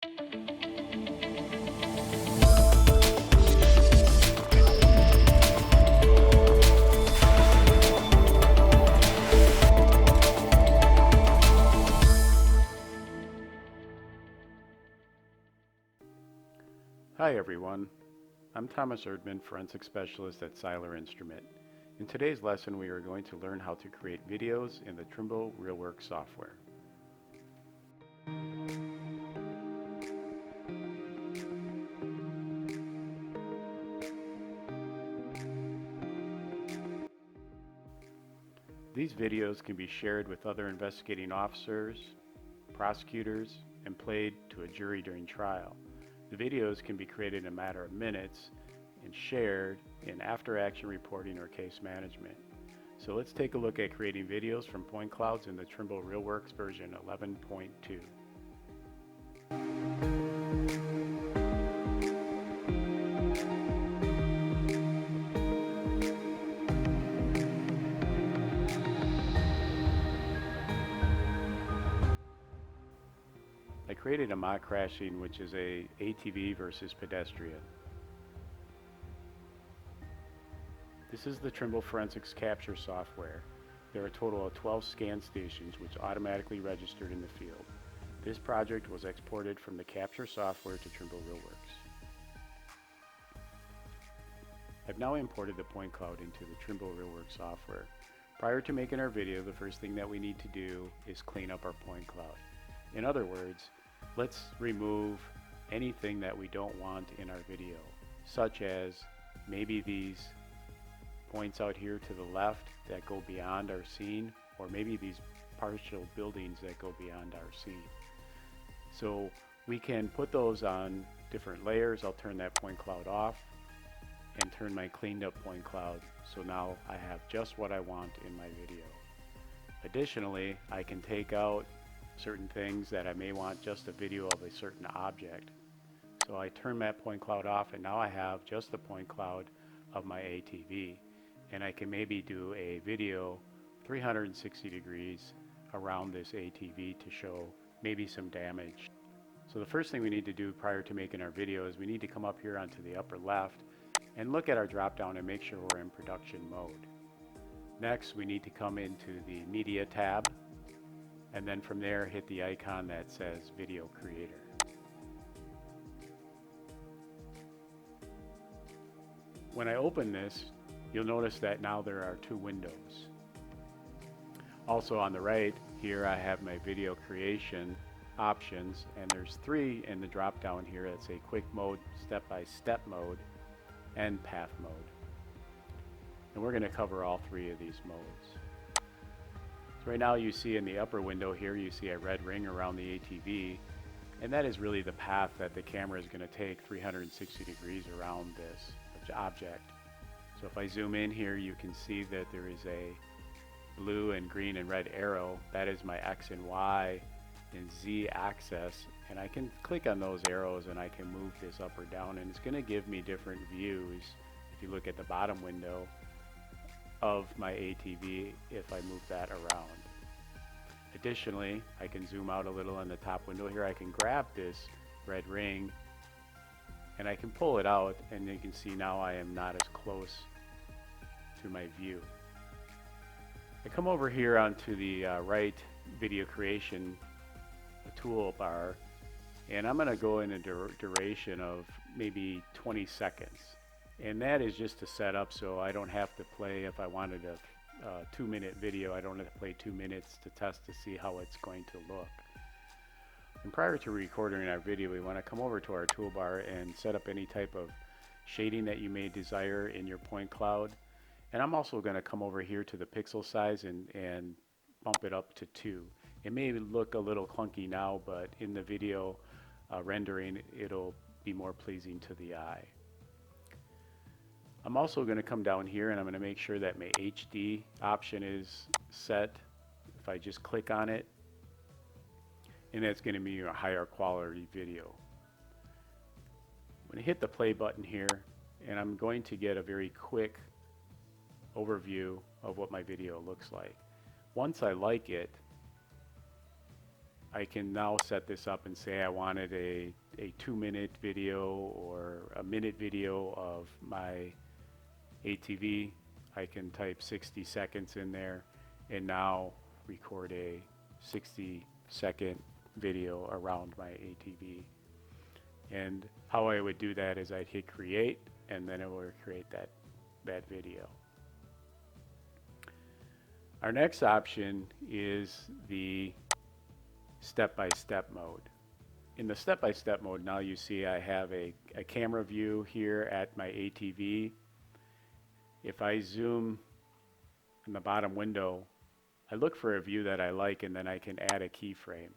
Hi everyone, I'm Thomas Erdmann, Forensic Specialist at Seiler Instrument. In today's lesson we are going to learn how to create videos in the Trimble Realworks software. These videos can be shared with other investigating officers, prosecutors, and played to a jury during trial. The videos can be created in a matter of minutes and shared in after-action reporting or case management. So let's take a look at creating videos from point clouds in the Trimble Realworks version 11.2. I created a mock crashing, which is a ATV versus pedestrian. This is the Trimble Forensics Capture software. There are a total of 12 scan stations which automatically registered in the field. This project was exported from the Capture software to Trimble Realworks. I've now imported the point cloud into the Trimble Realworks software. Prior to making our video, the first thing that we need to do is clean up our point cloud. In other words, let's remove anything that we don't want in our video, such as maybe these points out here to the left that go beyond our scene, or maybe these partial buildings that go beyond our scene. So we can put those on different layers. I'll turn that point cloud off and turn my cleaned up point cloud, so now I have just what I want in my video. Additionally, I can take out certain things that I may want just a video of a certain object. So I turn that point cloud off and now I have just the point cloud of my ATV, and I can maybe do a video 360 degrees around this ATV to show maybe some damage. So the first thing we need to do prior to making our video is we need to come up here onto the upper left and look at our drop down and make sure we're in production mode. Next, we need to come into the media tab, and then from there hit the icon that says Video Creator. When I open this, you'll notice that now there are two windows. Also on the right here I have my video creation options, and there's three in the drop down here. It's a quick mode, step-by-step mode, and path mode. And we're going to cover all three of these modes. So right now you see in the upper window here, you see a red ring around the ATV, and that is really the path that the camera is going to take 360 degrees around this object. So if I zoom in here, you can see that there is a blue and green and red arrow. That is my X and Y and Z axis, and I can click on those arrows and I can move this up or down, and it's going to give me different views. If you look at the bottom window of my ATV, if I move that around. Additionally, I can zoom out a little on the top window here. I can grab this red ring and I can pull it out, and you can see now I am not as close to my view. I come over here onto the right video creation toolbar, and I'm going to go in a duration of maybe 20 seconds. And that is just to set up so I don't have to play, if I wanted a 2-minute video, I don't have to play 2 minutes to test to see how it's going to look. And prior to recording our video, we want to come over to our toolbar and set up any type of shading that you may desire in your point cloud. And I'm also going to come over here to the pixel size and bump it up to 2. It may look a little clunky now, but in the video rendering, it'll be more pleasing to the eye. I'm also going to come down here and I'm going to make sure that my HD option is set. If I just click on it, and that's going to be a higher quality video. I'm going to hit the play button here, and I'm going to get a very quick overview of what my video looks like. Once I like it, I can now set this up and say I wanted a 2-minute video or a minute video of my ATV. I can type 60 seconds in there and now record a 60-second video around my ATV. And how I would do that is I'd hit create, and then it will create that video. Our next option is the step-by-step mode. In the step-by-step mode, now you see I have a camera view here at my ATV. If I zoom in the bottom window, I look for a view that I like, and then I can add a keyframe.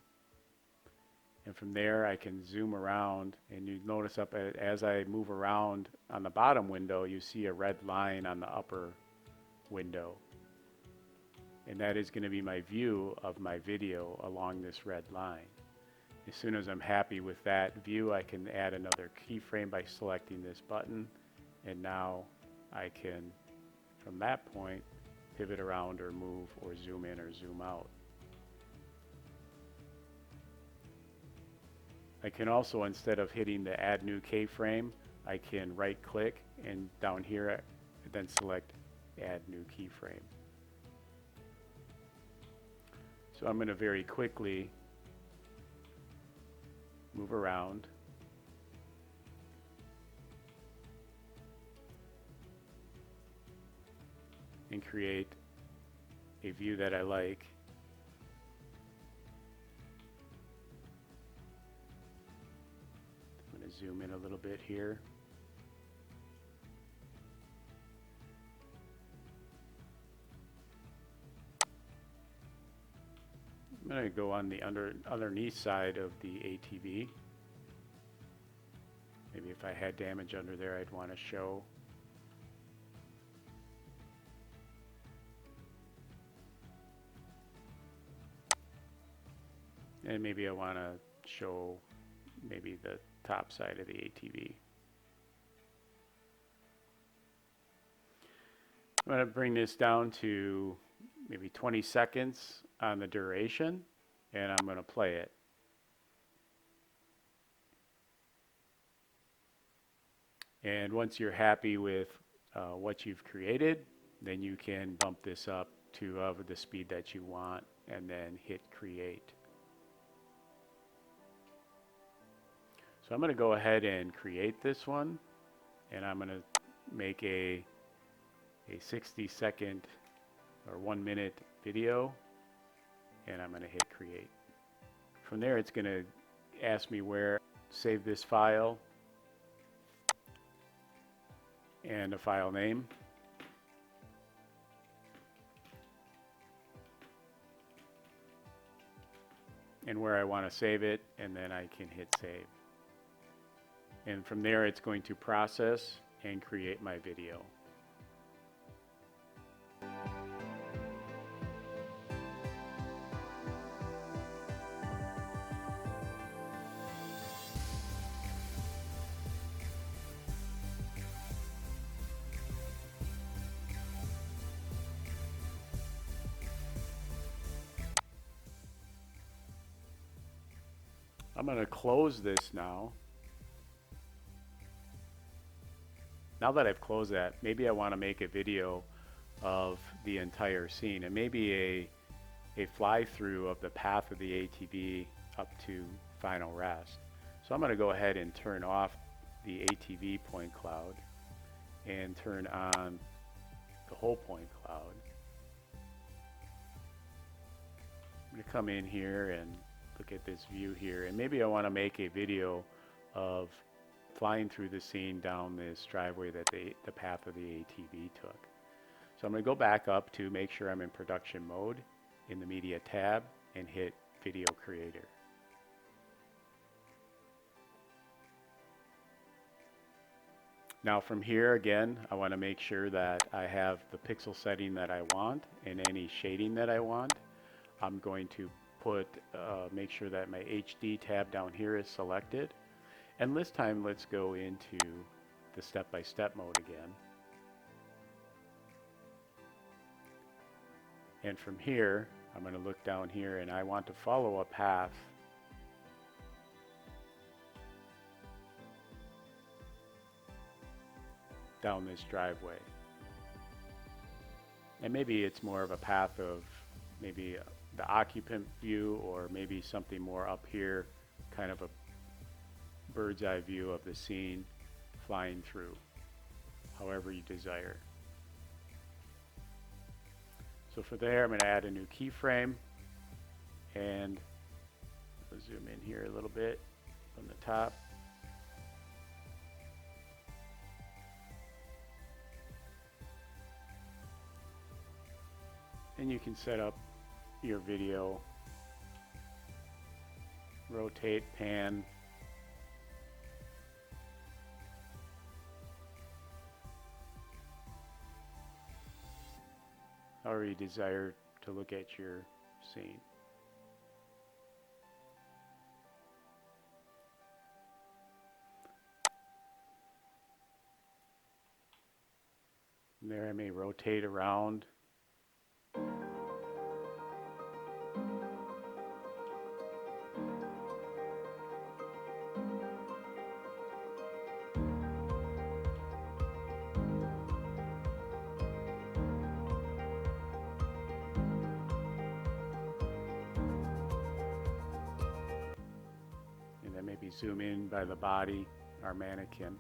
And from there I can zoom around, and you notice up as I move around on the bottom window, you see a red line on the upper window. And that is going to be my view of my video along this red line. As soon as I'm happy with that view, I can add another keyframe by selecting this button, and now I can, from that point, pivot around or move or zoom in or zoom out. I can also, instead of hitting the add new keyframe, I can right click and down here then select add new keyframe. So I'm going to very quickly move around and create a view that I like. I'm going to zoom in a little bit here. I'm going to go on the underneath side of the ATV. Maybe if I had damage under there, I'd want to show. And maybe I want to show maybe the top side of the ATV. I'm going to bring this down to maybe 20 seconds on the duration, and I'm going to play it. And once you're happy with what you've created, then you can bump this up to the speed that you want and then hit create. So I'm going to go ahead and create this one, and I'm going to make a 60-second or 1-minute video, and I'm going to hit create. From there, it's going to ask me where to save this file and a file name. And where I want to save it, and then I can hit save. And from there, it's going to process and create my video. I'm going to close this now. Now that I've closed that, maybe I want to make a video of the entire scene, and maybe a fly-through of the path of the ATV up to final rest. So I'm going to go ahead and turn off the ATV point cloud and turn on the whole point cloud. I'm going to come in here and look at this view here, and maybe I want to make a video of flying through the scene down this driveway that the path of the ATV took. So I'm going to go back up to make sure I'm in production mode in the media tab and hit video creator. Now from here again, I want to make sure that I have the pixel setting that I want and any shading that I want. I'm going to make sure that my HD tab down here is selected. And this time, let's go into the step-by-step mode again. And from here, I'm going to look down here, and I want to follow a path down this driveway. And maybe it's more of a path of maybe the occupant view, or maybe something more up here, kind of a bird's eye view of the scene flying through, however you desire. So for there, I'm going to add a new keyframe, and I'll zoom in here a little bit from the top. And you can set up your video, rotate, pan, however you desire to look at your scene. From there I may rotate around. And then maybe zoom in by the body, our mannequin.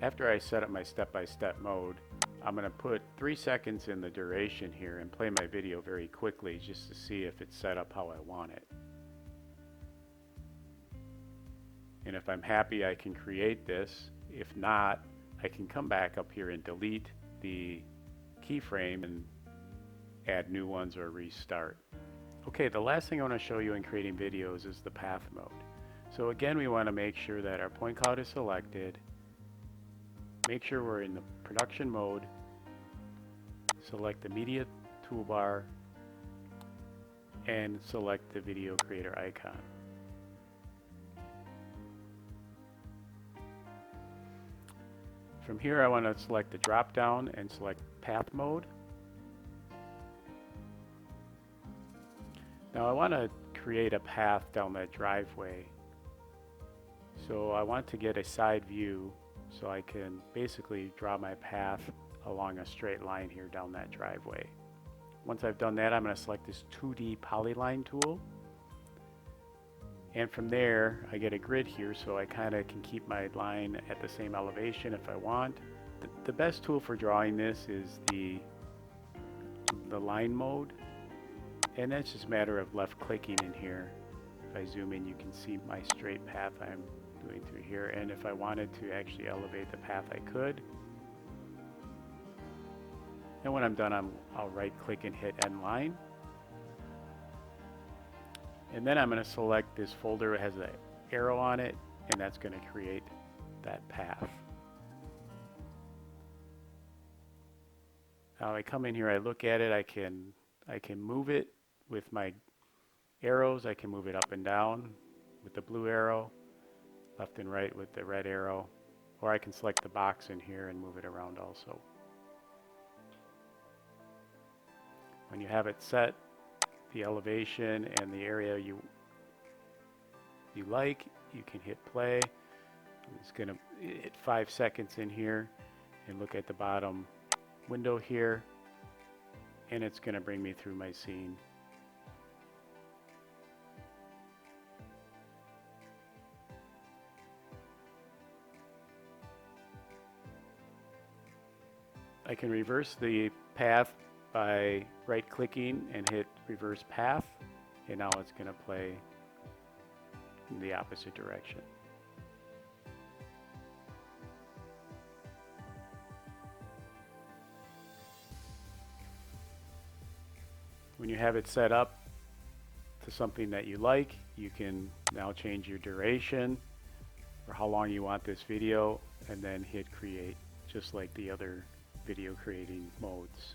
After I set up my step-by-step mode, I'm going to put 3 seconds in the duration here and play my video very quickly just to see if it's set up how I want it. And if I'm happy, I can create this. If not, I can come back up here and delete the keyframe and add new ones or restart. Okay, the last thing I want to show you in creating videos is the path mode. So again, we want to make sure that our point cloud is selected. Make sure we're in the production mode. Select the media toolbar and select the video creator icon. From here, I want to select the drop down and select path mode. Now I want to create a path down that driveway. So I want to get a side view so I can basically draw my path along a straight line here down that driveway. Once I've done that, I'm going to select this 2D polyline tool. And from there, I get a grid here, so I kind of can keep my line at the same elevation if I want. The best tool for drawing this is the line mode. And that's just a matter of left clicking in here. If I zoom in, you can see my straight path I'm doing through here. And if I wanted to actually elevate the path, I could. And when I'm done, I'll right click and hit end line. And then I'm going to select this folder. It has an arrow on it, and that's going to create that path. Now I come in here, I look at it, I can move it with my arrows. I can move it up and down with the blue arrow, left and right with the red arrow, or I can select the box in here and move it around also. When you have it set, the elevation and the area you like, you can hit play. I'm just going to hit 5 seconds in here and look at the bottom window here, and it's going to bring me through my scene. I can reverse the path by right-clicking and hit reverse path, and now it's going to play in the opposite direction. When you have it set up to something that you like, you can now change your duration or how long you want this video, and then hit create, just like the other video creating modes.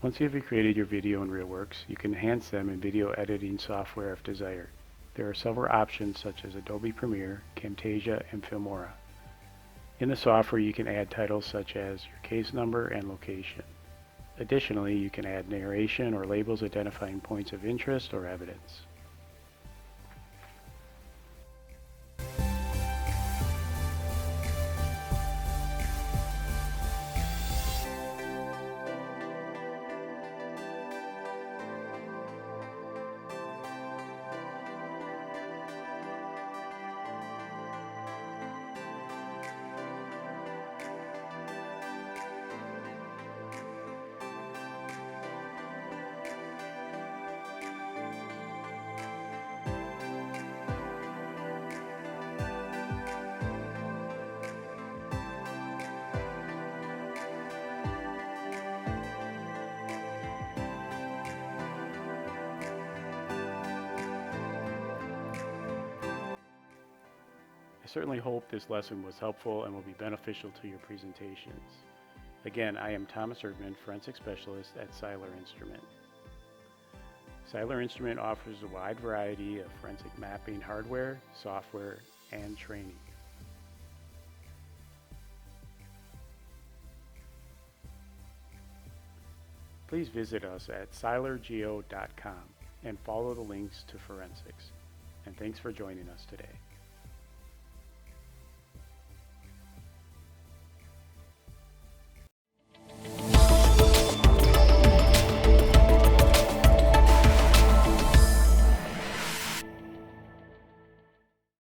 Once you have created your video in Realworks, you can enhance them in video editing software if desired. There are several options such as Adobe Premiere, Camtasia, and Filmora. In the software, you can add titles such as your case number and location. Additionally, you can add narration or labels identifying points of interest or evidence. I certainly hope this lesson was helpful and will be beneficial to your presentations. Again, I am Thomas Erdmann, Forensic Specialist at Seiler Instrument. Seiler Instrument offers a wide variety of forensic mapping hardware, software, and training. Please visit us at seilergeo.com and follow the links to forensics. And thanks for joining us today.